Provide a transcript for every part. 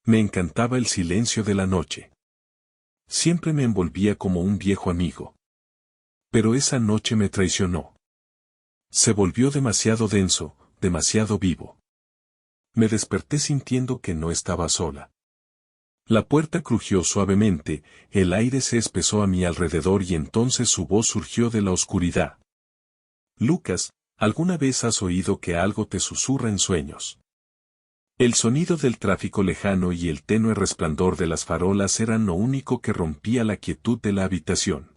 Me encantaba el silencio de la noche. Siempre me envolvía como un viejo amigo. Pero esa noche me traicionó. Se volvió demasiado denso, demasiado vivo. Me desperté sintiendo que no estaba sola. La puerta crujió suavemente, el aire se espesó a mi alrededor y entonces su voz surgió de la oscuridad. Lucas, ¿alguna vez has oído que algo te susurra en sueños? El sonido del tráfico lejano y el tenue resplandor de las farolas eran lo único que rompía la quietud de la habitación.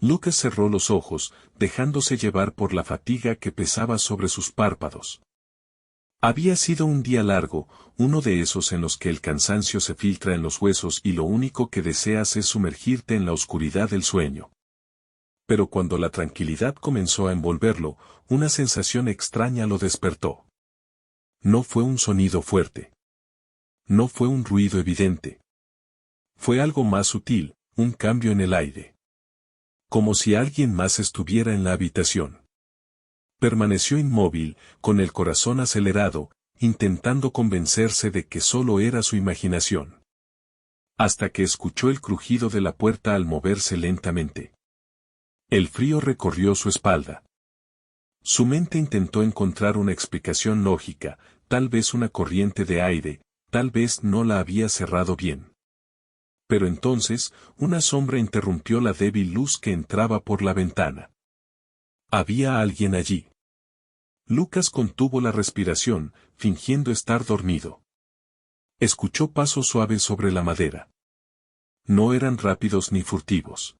Lucas cerró los ojos, dejándose llevar por la fatiga que pesaba sobre sus párpados. Había sido un día largo, uno de esos en los que el cansancio se filtra en los huesos y lo único que deseas es sumergirte en la oscuridad del sueño. Pero cuando la tranquilidad comenzó a envolverlo, una sensación extraña lo despertó. No fue un sonido fuerte. No fue un ruido evidente. Fue algo más sutil, un cambio en el aire. Como si alguien más estuviera en la habitación. Permaneció inmóvil, con el corazón acelerado, intentando convencerse de que solo era su imaginación. Hasta que escuchó el crujido de la puerta al moverse lentamente. El frío recorrió su espalda. Su mente intentó encontrar una explicación lógica, tal vez una corriente de aire, tal vez no la había cerrado bien. Pero entonces, una sombra interrumpió la débil luz que entraba por la ventana. Había alguien allí. Lucas contuvo la respiración, fingiendo estar dormido. Escuchó pasos suaves sobre la madera. No eran rápidos ni furtivos.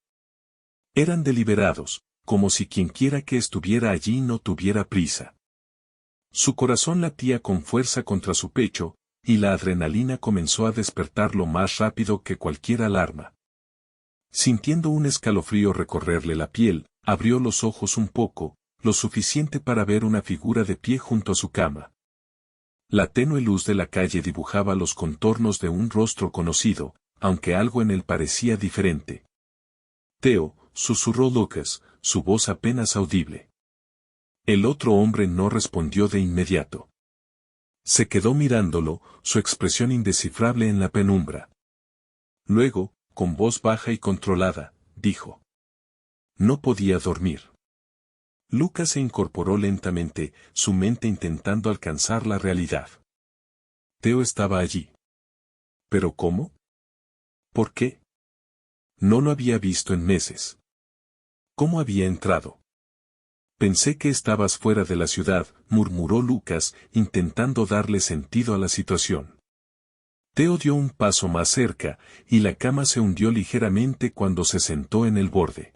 Eran deliberados, como si quienquiera que estuviera allí no tuviera prisa. Su corazón latía con fuerza contra su pecho, y la adrenalina comenzó a despertarlo más rápido que cualquier alarma. Sintiendo un escalofrío recorrerle la piel, abrió los ojos un poco, lo suficiente para ver una figura de pie junto a su cama. La tenue luz de la calle dibujaba los contornos de un rostro conocido, aunque algo en él parecía diferente. «Theo», susurró Lucas, su voz apenas audible. El otro hombre no respondió de inmediato. Se quedó mirándolo, su expresión indescifrable en la penumbra. Luego, con voz baja y controlada, dijo: «No podía dormir». Lucas se incorporó lentamente, su mente intentando alcanzar la realidad. Theo estaba allí. ¿Pero cómo? ¿Por qué? No lo había visto en meses. ¿Cómo había entrado? Pensé que estabas fuera de la ciudad, murmuró Lucas, intentando darle sentido a la situación. Theo dio un paso más cerca, y la cama se hundió ligeramente cuando se sentó en el borde.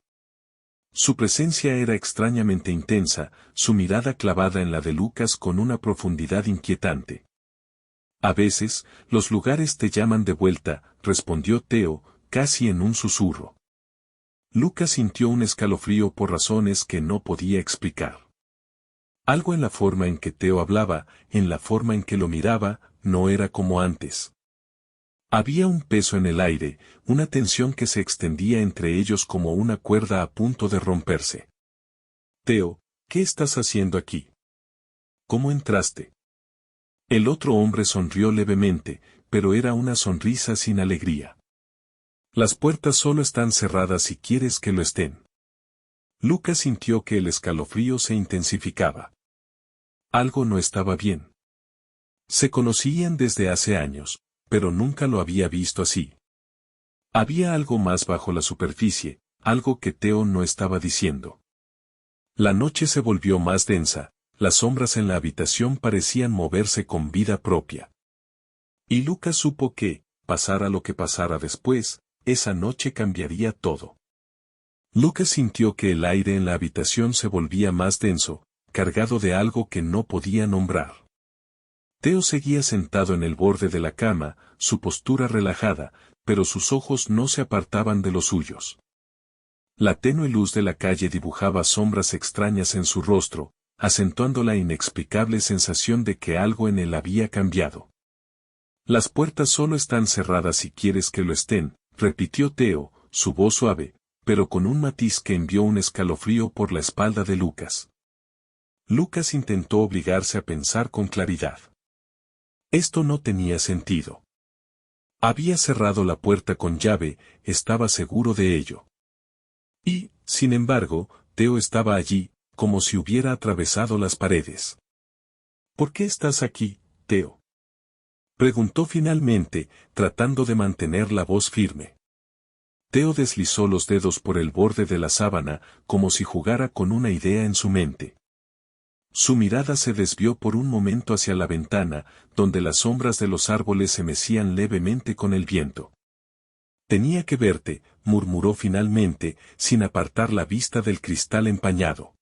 Su presencia era extrañamente intensa, su mirada clavada en la de Lucas con una profundidad inquietante. «A veces, los lugares te llaman de vuelta», respondió Theo, casi en un susurro. Lucas sintió un escalofrío por razones que no podía explicar. Algo en la forma en que Theo hablaba, en la forma en que lo miraba, no era como antes. Había un peso en el aire, una tensión que se extendía entre ellos como una cuerda a punto de romperse. «Theo, ¿qué estás haciendo aquí? ¿Cómo entraste?» El otro hombre sonrió levemente, pero era una sonrisa sin alegría. «Las puertas solo están cerradas si quieres que lo estén». Lucas sintió que el escalofrío se intensificaba. Algo no estaba bien. Se conocían desde hace años, pero nunca lo había visto así. Había algo más bajo la superficie, algo que Theo no estaba diciendo. La noche se volvió más densa, las sombras en la habitación parecían moverse con vida propia. Y Lucas supo que, pasara lo que pasara después, esa noche cambiaría todo. Lucas sintió que el aire en la habitación se volvía más denso, cargado de algo que no podía nombrar. Theo seguía sentado en el borde de la cama, su postura relajada, pero sus ojos no se apartaban de los suyos. La tenue luz de la calle dibujaba sombras extrañas en su rostro, acentuando la inexplicable sensación de que algo en él había cambiado. «Las puertas solo están cerradas si quieres que lo estén», repitió Theo, su voz suave, pero con un matiz que envió un escalofrío por la espalda de Lucas. Lucas intentó obligarse a pensar con claridad. Esto no tenía sentido. Había cerrado la puerta con llave, estaba seguro de ello. Y, sin embargo, Theo estaba allí, como si hubiera atravesado las paredes. ¿Por qué estás aquí, Theo?, preguntó finalmente, tratando de mantener la voz firme. Theo deslizó los dedos por el borde de la sábana, como si jugara con una idea en su mente. Su mirada se desvió por un momento hacia la ventana, donde las sombras de los árboles se mecían levemente con el viento. Tenía que verte, murmuró finalmente, sin apartar la vista del cristal empañado.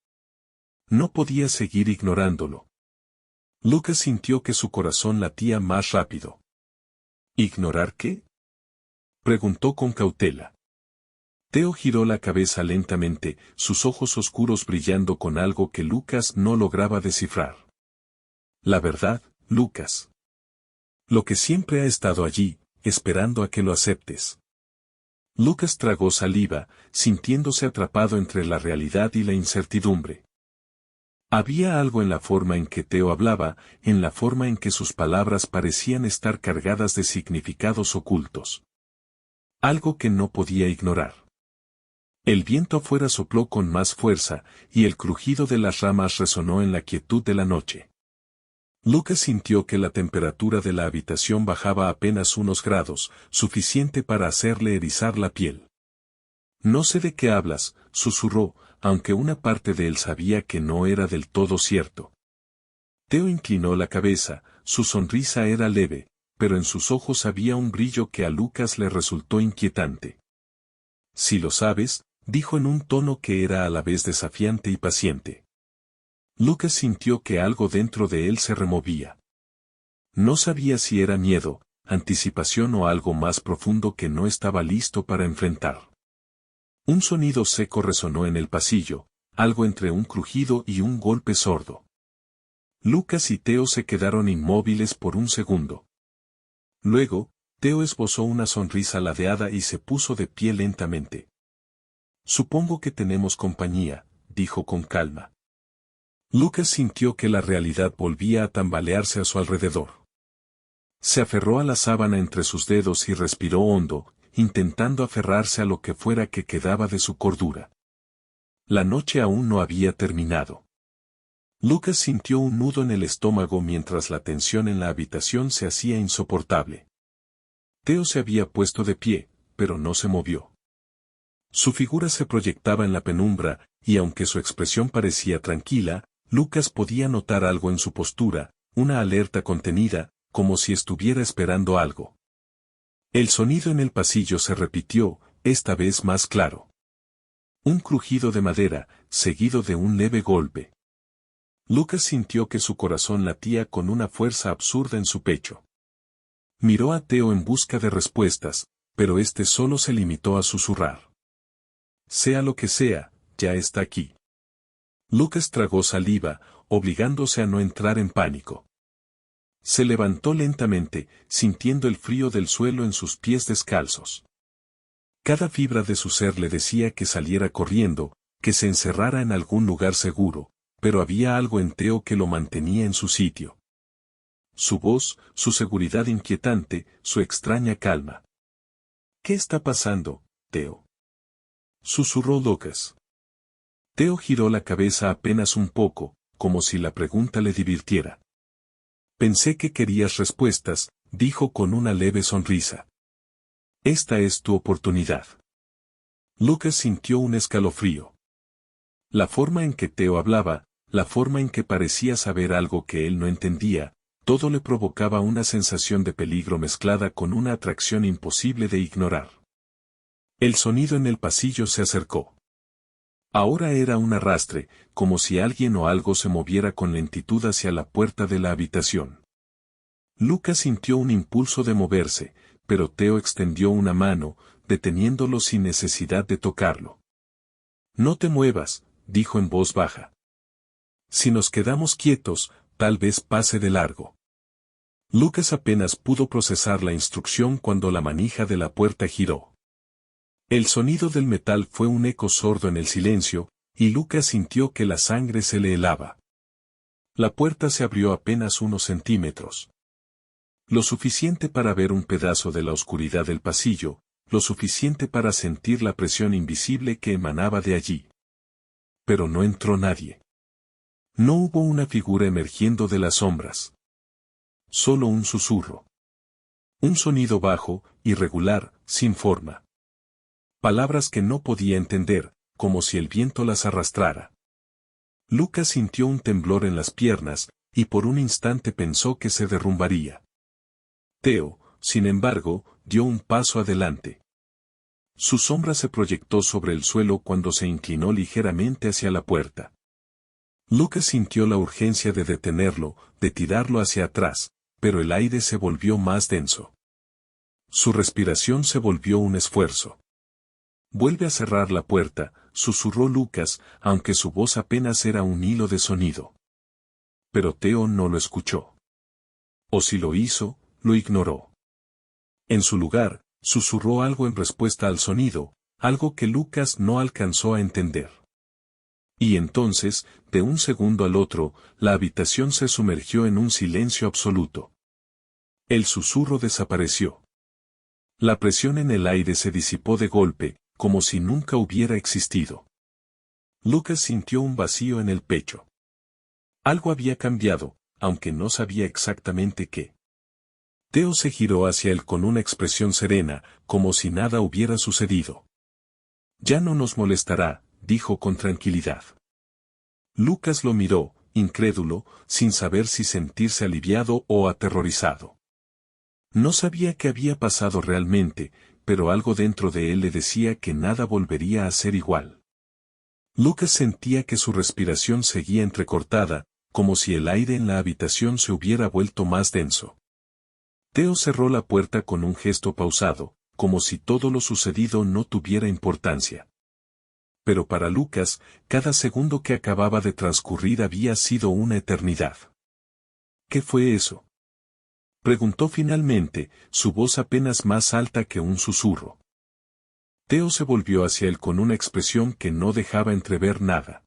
No podía seguir ignorándolo. Lucas sintió que su corazón latía más rápido. ¿Ignorar qué?, preguntó con cautela. Theo giró la cabeza lentamente, sus ojos oscuros brillando con algo que Lucas no lograba descifrar. La verdad, Lucas. Lo que siempre ha estado allí, esperando a que lo aceptes. Lucas tragó saliva, sintiéndose atrapado entre la realidad y la incertidumbre. Había algo en la forma en que Theo hablaba, en la forma en que sus palabras parecían estar cargadas de significados ocultos. Algo que no podía ignorar. El viento afuera sopló con más fuerza, y el crujido de las ramas resonó en la quietud de la noche. Lucas sintió que la temperatura de la habitación bajaba apenas unos grados, suficiente para hacerle erizar la piel. No sé de qué hablas, susurró, aunque una parte de él sabía que no era del todo cierto. Theo inclinó la cabeza, su sonrisa era leve, pero en sus ojos había un brillo que a Lucas le resultó inquietante. Si lo sabes, dijo en un tono que era a la vez desafiante y paciente. Lucas sintió que algo dentro de él se removía. No sabía si era miedo, anticipación o algo más profundo que no estaba listo para enfrentar. Un sonido seco resonó en el pasillo, algo entre un crujido y un golpe sordo. Lucas y Theo se quedaron inmóviles por un segundo. Luego, Theo esbozó una sonrisa ladeada y se puso de pie lentamente. Supongo que tenemos compañía, dijo con calma. Lucas sintió que la realidad volvía a tambalearse a su alrededor. Se aferró a la sábana entre sus dedos y respiró hondo, intentando aferrarse a lo que fuera que quedaba de su cordura. La noche aún no había terminado. Lucas sintió un nudo en el estómago mientras la tensión en la habitación se hacía insoportable. Theo se había puesto de pie, pero no se movió. Su figura se proyectaba en la penumbra, y aunque su expresión parecía tranquila, Lucas podía notar algo en su postura, una alerta contenida, como si estuviera esperando algo. El sonido en el pasillo se repitió, esta vez más claro. Un crujido de madera, seguido de un leve golpe. Lucas sintió que su corazón latía con una fuerza absurda en su pecho. Miró a Theo en busca de respuestas, pero este solo se limitó a susurrar. Sea lo que sea, ya está aquí. Lucas tragó saliva, obligándose a no entrar en pánico. Se levantó lentamente, sintiendo el frío del suelo en sus pies descalzos. Cada fibra de su ser le decía que saliera corriendo, que se encerrara en algún lugar seguro, pero había algo en Theo que lo mantenía en su sitio. Su voz, su seguridad inquietante, su extraña calma. ¿Qué está pasando, Theo?, susurró Lucas. Theo giró la cabeza apenas un poco, como si la pregunta le divirtiera. Pensé que querías respuestas, dijo con una leve sonrisa. Esta es tu oportunidad. Lucas sintió un escalofrío. La forma en que Theo hablaba, la forma en que parecía saber algo que él no entendía, todo le provocaba una sensación de peligro mezclada con una atracción imposible de ignorar. El sonido en el pasillo se acercó. Ahora era un arrastre, como si alguien o algo se moviera con lentitud hacia la puerta de la habitación. Lucas sintió un impulso de moverse, pero Theo extendió una mano, deteniéndolo sin necesidad de tocarlo. No te muevas, dijo en voz baja. Si nos quedamos quietos, tal vez pase de largo. Lucas apenas pudo procesar la instrucción cuando la manija de la puerta giró. El sonido del metal fue un eco sordo en el silencio, y Lucas sintió que la sangre se le helaba. La puerta se abrió apenas unos centímetros. Lo suficiente para ver un pedazo de la oscuridad del pasillo, lo suficiente para sentir la presión invisible que emanaba de allí. Pero no entró nadie. No hubo una figura emergiendo de las sombras. Solo un susurro. Un sonido bajo, irregular, sin forma. Palabras que no podía entender, como si el viento las arrastrara. Lucas sintió un temblor en las piernas, y por un instante pensó que se derrumbaría. Theo, sin embargo, dio un paso adelante. Su sombra se proyectó sobre el suelo cuando se inclinó ligeramente hacia la puerta. Lucas sintió la urgencia de detenerlo, de tirarlo hacia atrás, pero el aire se volvió más denso. Su respiración se volvió un esfuerzo. «Vuelve a cerrar la puerta», susurró Lucas, aunque su voz apenas era un hilo de sonido. Pero Theo no lo escuchó. O si lo hizo, lo ignoró. En su lugar, susurró algo en respuesta al sonido, algo que Lucas no alcanzó a entender. Y entonces, de un segundo al otro, la habitación se sumergió en un silencio absoluto. El susurro desapareció. La presión en el aire se disipó de golpe, como si nunca hubiera existido. Lucas sintió un vacío en el pecho. Algo había cambiado, aunque no sabía exactamente qué. Theo se giró hacia él con una expresión serena, como si nada hubiera sucedido. «Ya no nos molestará», dijo con tranquilidad. Lucas lo miró, incrédulo, sin saber si sentirse aliviado o aterrorizado. No sabía qué había pasado realmente, pero algo dentro de él le decía que nada volvería a ser igual. Lucas sentía que su respiración seguía entrecortada, como si el aire en la habitación se hubiera vuelto más denso. Theo cerró la puerta con un gesto pausado, como si todo lo sucedido no tuviera importancia. Pero para Lucas, cada segundo que acababa de transcurrir había sido una eternidad. ¿Qué fue eso?, preguntó finalmente, su voz apenas más alta que un susurro. Theo se volvió hacia él con una expresión que no dejaba entrever nada.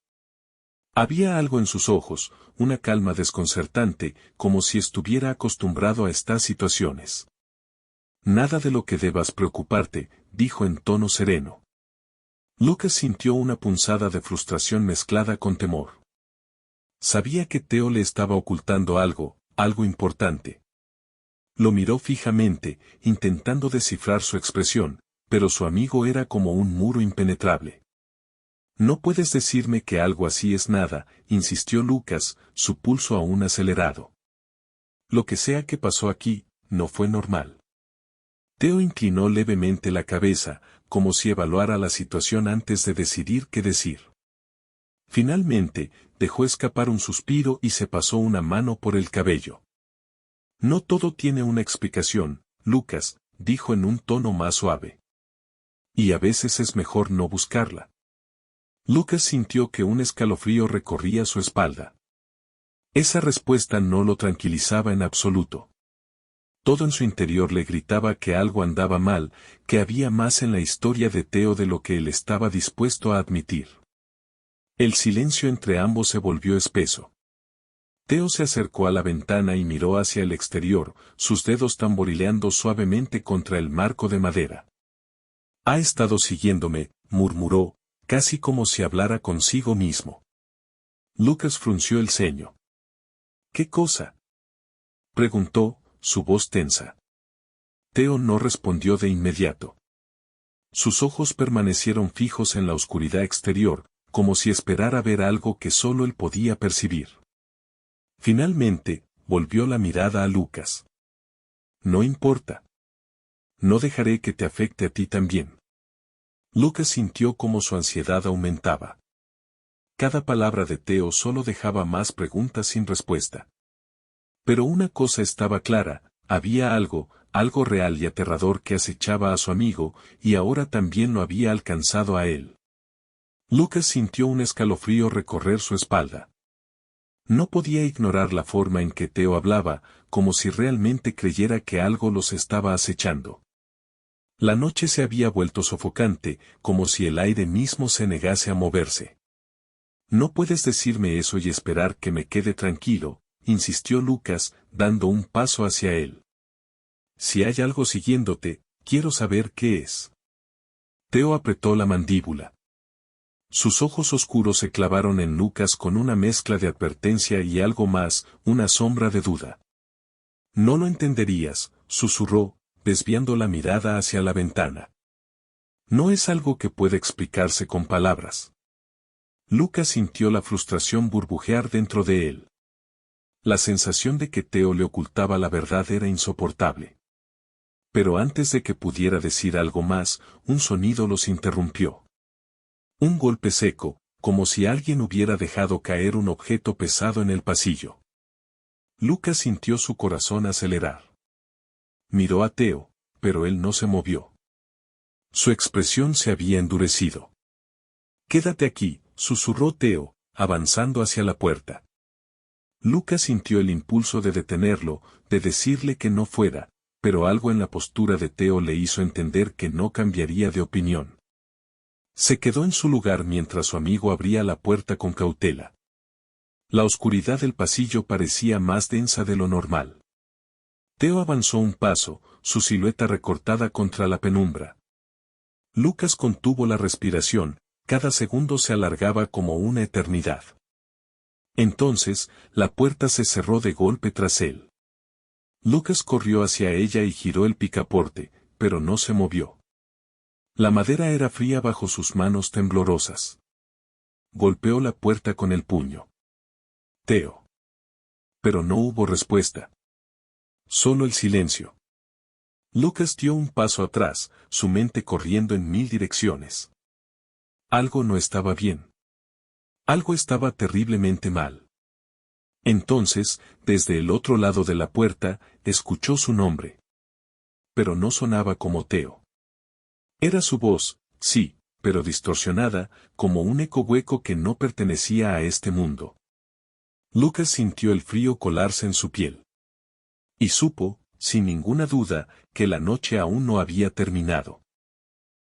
Había algo en sus ojos, una calma desconcertante, como si estuviera acostumbrado a estas situaciones. «Nada de lo que debas preocuparte», dijo en tono sereno. Lucas sintió una punzada de frustración mezclada con temor. Sabía que Theo le estaba ocultando algo, algo importante. Lo miró fijamente, intentando descifrar su expresión, pero su amigo era como un muro impenetrable. «No puedes decirme que algo así es nada», insistió Lucas, su pulso aún acelerado. «Lo que sea que pasó aquí, no fue normal». Theo inclinó levemente la cabeza, como si evaluara la situación antes de decidir qué decir. Finalmente, dejó escapar un suspiro y se pasó una mano por el cabello. «No todo tiene una explicación, Lucas», dijo en un tono más suave. «Y a veces es mejor no buscarla». Lucas sintió que un escalofrío recorría su espalda. Esa respuesta no lo tranquilizaba en absoluto. Todo en su interior le gritaba que algo andaba mal, que había más en la historia de Theo de lo que él estaba dispuesto a admitir. El silencio entre ambos se volvió espeso. Theo se acercó a la ventana y miró hacia el exterior, sus dedos tamborileando suavemente contra el marco de madera. «Ha estado siguiéndome», murmuró, casi como si hablara consigo mismo. Lucas frunció el ceño. «¿Qué cosa?», preguntó, su voz tensa. Theo no respondió de inmediato. Sus ojos permanecieron fijos en la oscuridad exterior, como si esperara ver algo que solo él podía percibir. Finalmente, volvió la mirada a Lucas. «No importa. No dejaré que te afecte a ti también». Lucas sintió como su ansiedad aumentaba. Cada palabra de Theo solo dejaba más preguntas sin respuesta. Pero una cosa estaba clara, había algo real y aterrador que acechaba a su amigo, y ahora también lo había alcanzado a él. Lucas sintió un escalofrío recorrer su espalda. No podía ignorar la forma en que Theo hablaba, como si realmente creyera que algo los estaba acechando. La noche se había vuelto sofocante, como si el aire mismo se negase a moverse. «No puedes decirme eso y esperar que me quede tranquilo», insistió Lucas, dando un paso hacia él. Si hay algo siguiéndote, quiero saber qué es. Teo apretó la mandíbula. Sus ojos oscuros se clavaron en Lucas con una mezcla de advertencia y algo más, una sombra de duda. No lo entenderías, susurró, desviando la mirada hacia la ventana. No es algo que pueda explicarse con palabras. Lucas sintió la frustración burbujear dentro de él. La sensación de que Teo le ocultaba la verdad era insoportable. Pero antes de que pudiera decir algo más, un sonido los interrumpió. Un golpe seco, como si alguien hubiera dejado caer un objeto pesado en el pasillo. Lucas sintió su corazón acelerar. Miró a Teo, pero él no se movió. Su expresión se había endurecido. «Quédate aquí», susurró Teo, avanzando hacia la puerta. Lucas sintió el impulso de detenerlo, de decirle que no fuera, pero algo en la postura de Teo le hizo entender que no cambiaría de opinión. Se quedó en su lugar mientras su amigo abría la puerta con cautela. La oscuridad del pasillo parecía más densa de lo normal. Teo avanzó un paso, su silueta recortada contra la penumbra. Lucas contuvo la respiración, cada segundo se alargaba como una eternidad. Entonces, la puerta se cerró de golpe tras él. Lucas corrió hacia ella y giró el picaporte, pero no se movió. La madera era fría bajo sus manos temblorosas. Golpeó la puerta con el puño. Teo. Pero no hubo respuesta. Solo el silencio. Lucas dio un paso atrás, su mente corriendo en 1000 direcciones. Algo no estaba bien. Algo estaba terriblemente mal. Entonces, desde el otro lado de la puerta, escuchó su nombre. Pero no sonaba como Teo. Era su voz, sí, pero distorsionada, como un eco hueco que no pertenecía a este mundo. Lucas sintió el frío colarse en su piel. Y supo, sin ninguna duda, que la noche aún no había terminado.